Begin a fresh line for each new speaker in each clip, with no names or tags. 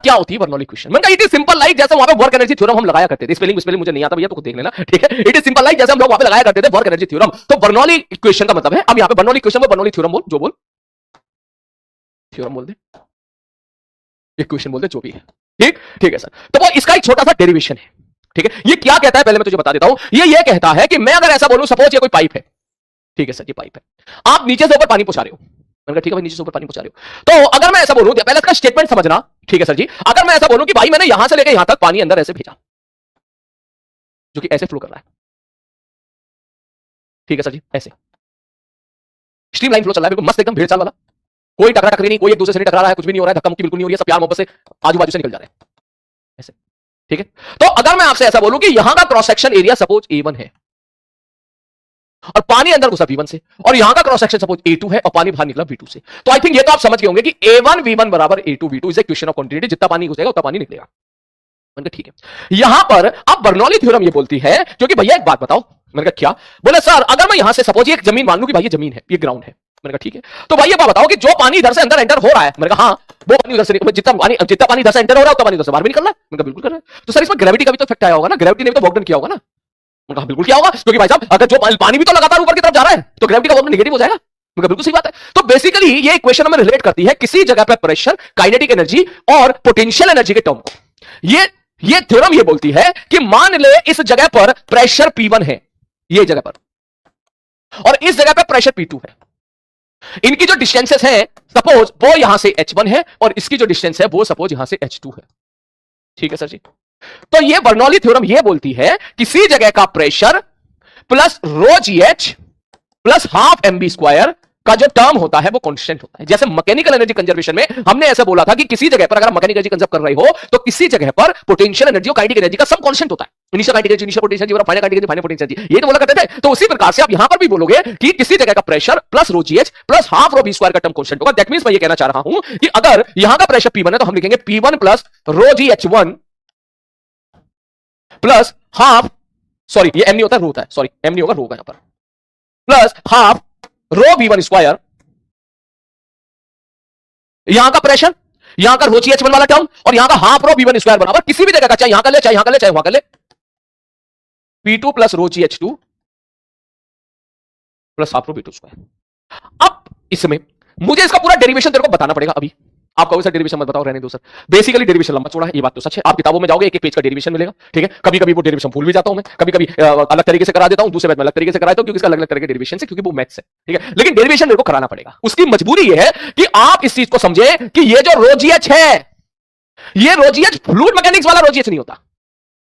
क्या होती है बर्नौली इक्वेशन? मैंने कहा इट इज सिंपल लाइक जैसे वहां पे वर्क एनर्जी थ्योरम हम लगाया करते थे। स्पेलिंग मुझे नहीं आता भैया, तो खुद देख लेना, ठीक है। इट इज सिंपल लाइक जैसे हम लोग वहां पे लगाया करते थे वर्क एनर्जी थ्योरम। तो बर्नौली इक्वेशन का मतलब है, अब यहां पे बर्नौली इक्वेशन में बर्नौली थ्योरम बोल, जो बोल, थ्योरम बोल दे, इक्वेशन बोल दे, जो भी है, ठीक ठीक है सर। तो वो इसका एक छोटा सा डेरिवेशन है, ठीक है। ये क्या कहता है पहले मैं तुझे बता देता हूं। ये कहता है कि मैं अगर ऐसा बोलूं, सपोज ये कोई पाइप है, ठीक है सर, ये पाइप है, आप नीचे से ऊपर पानी पहुंचा रहे हो। मैंने कहा ठीक है भाई, नीचे से ऊपर पानी पहुंचा रहे हो। तो अगर मैं ऐसा बोलूं, पहले इसका स्टेटमेंट समझना, ठीक है सर जी। अगर मैं ऐसा बोलूं कि भाई मैंने यहां से लेकर यहां तक पानी अंदर ऐसे भेजा, जो कि ऐसे फ्लो कर रहा है, ठीक है सर जी, ऐसे स्ट्रीमलाइन फ्लो चल रहा है, बिल्कुल मस्त एकदम भेड़ चाल वाला, कोई टकरा टकरी नहीं, कोई एक दूसरे से नहीं टकरा रहा है, कुछ भी नहीं हो रहा है, धक्का मुक्की बिल्कुल नहीं हो रही है, सब प्यार मोहब्बत से आजू बाजू से निकल जा रहे हैं ऐसे, ठीक है। तो अगर मैं आपसे ऐसा बोलूं कि यहां का cross section area suppose A1 है और पानी अंदर घुसा V1 से, और यहां का क्रॉस सेक्शन सपोज A2 है और पानी बाहर निकला V2 से, तो आई थिंक ये तो आप समझ गए होंगे कि A1 V1 बराबर A2 V2 is equation of continuity. जितना पानी घुसेगा उतना पानी निकलेगा, मैंने कहा ठीक है। यहां पर अब बर्नौली थ्योरम ये बोलती है, क्योंकि भैया एक बात बताओ, मैंने कहा क्या, बोले सर अगर मैं यहां से सपोज ये एक जमीन मान लूं कि भाई ये जमीन है, ये ग्राउंड है, मैंने कहा ठीक है। तो भाई ये बात बताओ कि जो पानी इधर से अंदर एंटर हो रहा है, मैंने कहा हाँ, वो पानी उधर से, जितना पानी इधर से एंटर हो रहा है उतना पानी उधर से बाहर भी निकल रहा है, मैंने कहा बिल्कुल कर रहा है। तो सर इसमें ग्रेविटी का भी तो इफेक्ट आया होगा ना, ग्रेविटी ने भी तो वर्क डन किया होगा ना, मैंने कहा बिल्कुल किया होगा, क्योंकि भाई साहब अगर जो पानी भी तो लगातार ऊपर की तरफ जा रहा है तो ग्रेविटी का वर्क नेगेटिव हो जाएगा, मैंने कहा बिल्कुल सही बात है। तो बेसिकली ये इक्वेशन हमें रिलेट करती है किसी जगह पर प्रेशर, काइनेटिक एनर्जी और पोटेंशियल एनर्जी के टर्म को। ये थ्योरम ये बोलती है कि मान ले इस जगह पर प्रेशर P1 है, ये जगह पर, और इस जगह पर प्रेशर P2 है। इनकी जो डिस्टेंसेस हैं, सपोज वो यहां से H1 है और इसकी जो डिस्टेंस है वो सपोज यहां से H2 है, ठीक है सर जी। तो ये बर्नौली थ्योरम ये बोलती है किसी जगह का प्रेशर प्लस रो GH plus half mv square का जो टर्म होता है वो कांस्टेंट होता है। जैसे मैकेनिकल एनर्जी कंजर्वेशन में हमने ऐसा बोला था कि किसी जगह पर अगर मैकेनिकल एनर्जी कंजर्व कर रहे हो तो किसी जगह पर पोटेंशियल एनर्जी और काइनेटिक एनर्जी का सब कांस्टेंट होता है। Initial kinetic energy, initial potential energy और final kinetic energy, final potential energy, ये तो बोला करते थे। तो उसी प्रकार से आप यहां पर भी बोलोगे कि किसी जगह का प्रेशर प्लस रो GH प्लस हाफ रो v स्क्वायर का टर्म कांस्टेंट होगा। दैट मींस मैं ये कहना चाह रहा हूं कि अगर यहां का प्रेशर P1 है तो हम लिखेंगे P1 प्लस रो GH1 प्लस हाफ, सॉरी ये m नहीं होता, रो होता है, सॉरी m नहीं होगा, रो होगा यहां पर, plus half rho V1 square, यहां का प्रेशर, यहां का रो GH1 वाला टर्म और यहां का हाफ रो V1 स्क्वायर बराबर किसी भी जगह का, चाहे यहां का ले, चाहे यहां का ले, चाहे वहां का ले, P2 प्लस रो GH2 प्लस हाफ रो V2 स्क्वायर। अब इसमें मुझे इसका पूरा डेरिवेशन तेरे को बताना पड़ेगा। अभी आप कहोगे सर डेरिवेशन मत बताओ, रहने दो सर। बेसिकली डेरिवेशन लंबा चौड़ा है, ये बात तो सच है। आप किताबों में जाओगे एक एक पेज का डेरिवेशन मिलेगा, ठीक है। कभी कभी वो डेरिवेशन भूल भी जाता हूं मैं, कभी कभी अलग तरीके से करा देता हूं, दूसरे बैच में अलग तरीके से कराता हूं, क्योंकि इसका अलग अलग तरह के डेरिवेशन है, क्योंकि वो मैथ्स है, ठीक है। लेकिन डेरिवेशन मेरे को कराना पड़ेगा। उसकी मजबूरी ये है कि आप इस चीज को समझे कि ये जो रो GH है, ये रो GH फ्लूइड मैकेनिक्स वाला रो GH नहीं होता।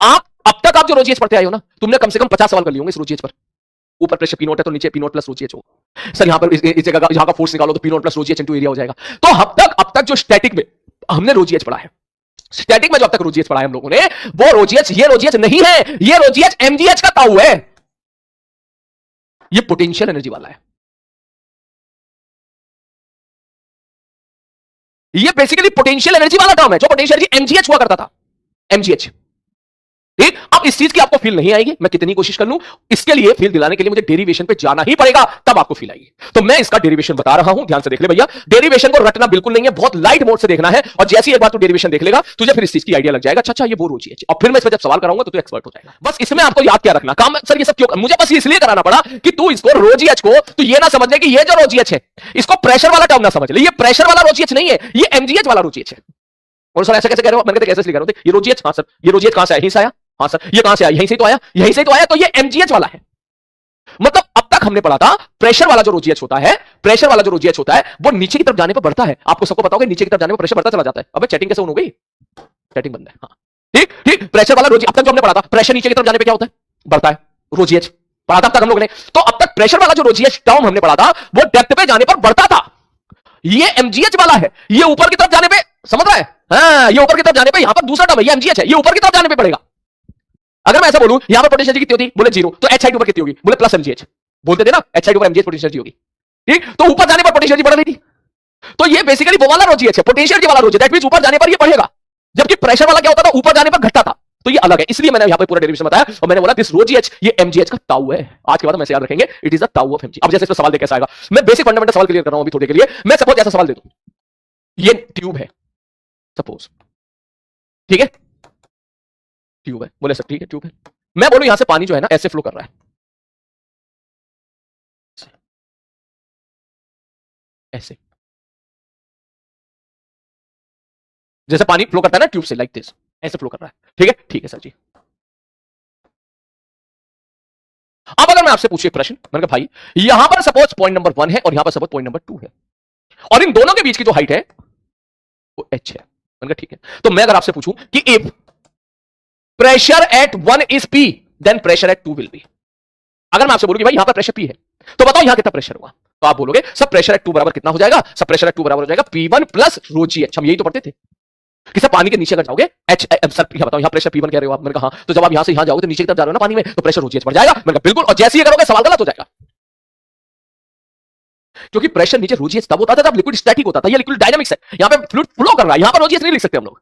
आप अब तक आप जो रो GH पढ़ते आए हो ना, तुमने कम से कम 50 सवाल कर लिए होंगे इस रो GH पर। ऊपर प्रेशर P0 है तो नीचे P0 प्लस रो GH हो। सर यहां पर इस जगह यहां का फोर्स निकालो तो P0 प्लस रो GH इनटू एरिया हो जाएगा। तो अब तक जो स्टैटिक में हमने रो GH पढ़ा है, स्टैटिक में जो अब तक रो GH पढ़ा है हम लोगों ने, वो रो GH, ये रो GH नहीं है, ये रो GH mgh का ताऊ है, ये पोटेंशियल एनर्जी वाला है। ये बेसिकली पोटेंशियल एनर्जी वाला टर्म है, जो पोटेंशियल एनर्जी mgh हुआ करता था, mgh, ठीक। अब इस चीज की आपको फील नहीं आएगी, मैं कितनी कोशिश कर लूं, इसके लिए फील दिलाने के लिए मुझे डेरिवेशन पे जाना ही पड़ेगा, तब आपको फील आएगी। तो मैं इसका डेरिवेशन बता रहा हूं, ध्यान से देख ले भैया। डेरिवेशन को रटना बिल्कुल नहीं है, बहुत लाइट मोड से देखना है, और जैसे ही एक बार तू डेरिवेशन देख लेगा तुझे फिर इस चीज की आइडिया लग जाएगा, अच्छा ये वो रो GH, और फिर मैं इस पर जब सवाल कराऊंगा तो तू एक्सपर्ट हो जाएगा। बस इसमें आपको याद क्या रखना काम, सर ये सब क्यों, मुझे बस इसलिए कराना पड़ा कि तू इसको रो GH को तू ये ना समझ ले कि ये जो रो GH है इसको प्रेशर वाला टर्म ना समझ ले, ये प्रेशर वाला रो GH नहीं है, ये mgh वाला रो GH है। और सर ऐसा कैसे कह रहे हो, मैंने कैसे इसलिए कह रहा हूं, ये रो GH, हाँ सर ये रो GH कहां से आया, यहीं से आया, हाँ सर ये कहां से आया, यहीं से तो आया, यहीं से तो आया, तो ये mgh वाला है। मतलब अब तक हमने पढ़ा था प्रेशर वाला जो रो GH होता है, प्रेशर वाला जो रो GH होता है वो नीचे की तरफ जाने पर बढ़ता है। आपको सबको पता होगा नीचे की तरफ जाने पर प्रेशर बढ़ता चला जाता है। अबे चैटिंग कैसे हो गई, चैटिंग बंद है, हाँ ठीक ठीक। प्रेशर वाला रो GH अब तक जो हमने पढ़ा था, प्रेशर नीचे की तरफ जाने पर क्या होता है, बढ़ता है, रो GH पढ़ा था अब तक हम लोगों ने। तो अब तक प्रेशर वाला जो रो GH टर्म हमने पढ़ा था वो डेप्थ पे जाने पर बढ़ता था, ये mgh वाला है, ये ऊपर की तरफ जाने पे, समझ रहा है, हाँ ये ऊपर की तरफ जाने पे, यहां पर दूसरा टर्म है ये mgh है, ये ऊपर की तरफ जाने पे पड़ेगा। अगर मैं ऐसा बोलूं यहां पर पोटेंशियल कितनी होती, बोले 0, तो h साइड ऊपर कितनी होगी, बोले प्लस mgh, बोलते थे ना h साइड ऊपर mgh पोटेंशियल होगी, ठीक। तो ऊपर जाने पर पोटेंशियल बढ़ रही थी, तो ये बेसिकली वो वाला रो GH है, पोटेंशियल वाला रो GH, दैट मींस ऊपर जाने पर ये बढ़ेगा, जबकि प्रेशर वाला क्या होता था, ऊपर जाने पर घटता था। तो ये अलग है, इसलिए मैंने यहां पे पूरा डेरिवेशन बताया, और मैंने बोला दिस रो GH ये mgh का ताऊ है। आज के बाद हम ऐसे याद रखेंगे, इट इज द ताऊ ऑफ mg। अब जैसे इस पर सवाल देके कैसा आएगा, मैं बेसिक फंडामेंटल सवाल क्लियर कर रहा हूं अभी थोड़ी देर के लिए। मैं सपोज ऐसा सवाल दे दूं, ये ट्यूब है सपोज, ठीक है, ट्यूब है, बोले सर ठीक है ट्यूब है। मैं बोलूं यहां से पानी जो है ना ऐसे फ्लो कर रहा है, ऐसे, जैसे पानी फ्लो करता है ना ट्यूब से, लाइक दिस, ऐसे फ्लो कर रहा है। ठीक है सर जी। अब अगर मैं आपसे पूछूं एक प्रश्न, मैंने कहा भाई यहां पर सपोज पॉइंट नंबर 1 है और यहां पर सपोज पॉइंट नंबर 2 है, और इन दोनों के बीच की जो हाइट है वो h है। मैंने कहा ठीक है, तो मैं अगर आपसे पूछूं कि if pressure at 1 is P then pressure at 2 will be. अगर मैं आपसे बोलूं कि भाई यहां पर प्रेशर P है, तो बताओ यहां कितना प्रेशर होगा, तो आप बोलोगे सब प्रेशर एट 2 बराबर कितना हो जाएगा, सब प्रेशर एट 2 बराबर हो जाएगा P1 प्लस रो जी एच। हम यही तो पढ़ते थे कि सब पानी के नीचे अगर जाओगे एच सर बताओ यहां प्रेशर P1 कह रहे हो आप, मैंने कहा हाँ, तो जब आप यहां से यहां जाओगे तो नीचे की तरफ जा रहे हो ना पानी में, तो प्रेशर रो जी एच बढ़ जाएगा। मैंने कहा बिल्कुल, और जैसे ही करोगे सवाल गलत हो जाएगा, क्योंकि प्रेशर नीचे रो जी एच तब होता था जब लिक्विड स्टैटिक होता था, ये लिक्विड डायनामिक्स है, यहां पे फ्लूइड फ्लो कर रहा है, यहां पर रो जी एच नहीं लिख सकते हम लोग,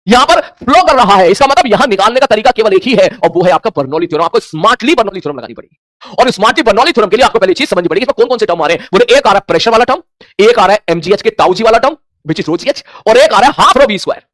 यहां पर फ्लो कर रहा है, इसका मतलब यहां निकालने का तरीका केवल एक ही है और वो है आपका बर्नौली थ्योरम। आपको स्मार्टली बर्नौली थ्योरम लगानी पड़ेगी, और स्मार्टली बर्नौली थ्योरम के लिए आपको पहले चीज समझनी पड़ेगी इसमें कौन कौन से टर्म आ रहे हैं। बोले एक आ रहा है प्रेशर वाला टर्म, एक आ रहा है एमजीएच के टाउ जी वाला term which is rho ji H, और एक आ रहा है हाफ रो बी स्क्वायर।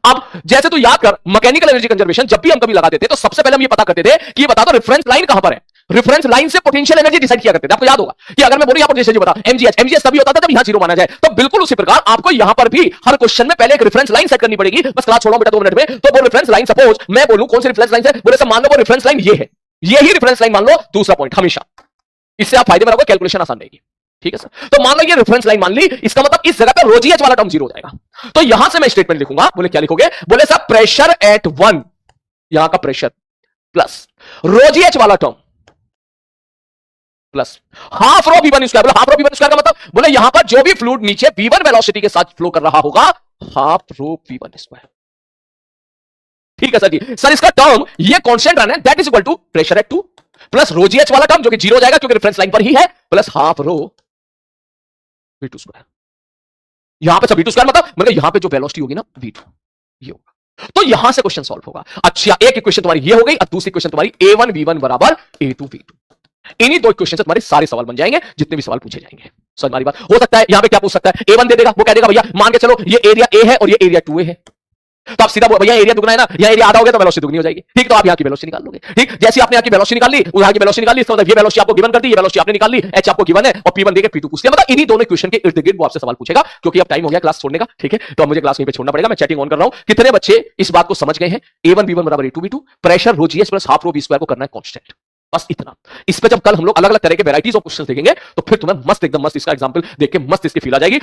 अब जैसे तू याद कर, मैकेनिकल एनर्जी कंजर्वेशन जब भी हम कभी लगाते थे तो सबसे पहले हम ये पता करते थे कि ये बता दो रेफरेंस लाइन कहां पर है, रेफरेंस लाइन से पोटेंशियल एनर्जी डिसाइड किया करते थे। आपको याद होगा कि अगर मैं बोलूं यहां पर जैसे बता एमजीएच तभी होता था जब यहां जीरो माना जाए, तो बिल्कुल उसी प्रकार आपको यहां पर भी हर क्वेश्चन में पहले एक रेफरेंस लाइन सेट करनी पड़ेगी। बस क्लास छोड़ो बेटा 2 मिनट में, तो वो रेफरेंस लाइन सपोज मैं बोलूं कौन सी रेफरेंस लाइन है, बोले सब मान लो वो रेफरेंस लाइन ये है, यही रेफरेंस लाइन मान लो। दूसरा पॉइंट हमेशा इससे आप फायदे में रहोगे, कैलकुलेशन आसान रहेगी, ठीक है सर। तो मान लो ये रेफरेंस लाइन मान ली, इसका मतलब इस जगह पे रो जी एच वाला टर्म जीरो हो जाएगा। तो यहां से मैं स्टेटमेंट लिखूंगा, बोले क्या लिखोगे, बोले सर प्रेशर एट 1, यहां का प्रेशर प्लस रो जी एच वाला term plus half rho V1 square. बोले हाफ रो V1 स्क्वायर का मतलब, बोले यहां पर जो भी फ्लूइड नीचे V1 वेलोसिटी के साथ फ्लो कर रहा होगा, हाफ रो V1 स्क्वायर। ठीक है सर जी। सर इसका टर्म ये कांस्टेंट रहना है, that is equal to pressure at 2 plus rho ji H वाला टर्म जो कि जीरो हो जाएगा क्योंकि रेफरेंस लाइन पर ही है, प्लस हाफ रो V2 स्क्वायर। यहां पे सब V2 स्क्वायर मतलब यहां पे जो वेलोसिटी होगी ना V2 ये होगा। तो यहां से क्वेश्चन सॉल्व होगा। अच्छा, एक इक्वेशन तुम्हारी ये हो गई और दूसरी इक्वेशन तुम्हारी A1 V1 बराबर A2 V2। इन्हीं दो इक्वेशन से तुम्हारे सारे सवाल बन जाएंगे, जितने भी सवाल पूछे जाएंगे। समझ हमारी बात। हो सकता है यहां पे क्या पूछ सकता है, A1 दे देगा, वो कह देगा भैया मान के चलो ये एरिया A है और ये एरिया 2A है, तो आप सीधा भैया एरिया दुगना है ना, यहाँ एरिया आधा हो गया तो वेलोसिटी दुगनी हो जाएगी। ठीक, तो आप यहाँ की वेलोसिटी निकाल लोगे। ठीक, जैसे आपने यहाँ की वेलोसिटी निकाल ली, यहाँ की वेलोसिटी निकाल ली, इसका मतलब ये वेलोसिटी आपको गिवन कर दी, ये वेलोसिटी आपने निकाल ली, एच आपको गिवन है और P1 देके P2 पूछ लिया। मतलब इन्हीं दोनों इक्वेशन के इर्द गिर्द वो आपसे सवाल पूछेगा, क्योंकि अब टाइम हो गया क्लास छोड़ने का। ठीक है, तो अब मुझे क्लास यहीं पे छोड़ना पड़ेगा। मैं चैटिंग ऑन कर रहा हूं। कितने बच्चे इस बात को समझ गए हैं, A1 B1 बराबर A2 B2, pressure rho g s plus half rho b square को करना है कांस्टेंट, बस इतना। इस पे जब कल हम लोग अलग अलग तरह के वैराइटीज ऑफ क्वेश्चन देखेंगे तो फिर तुम्हें मस्त एकदम मस्त इसका एग्जांपल देख के मस्त इसकी फील आ जाएगी।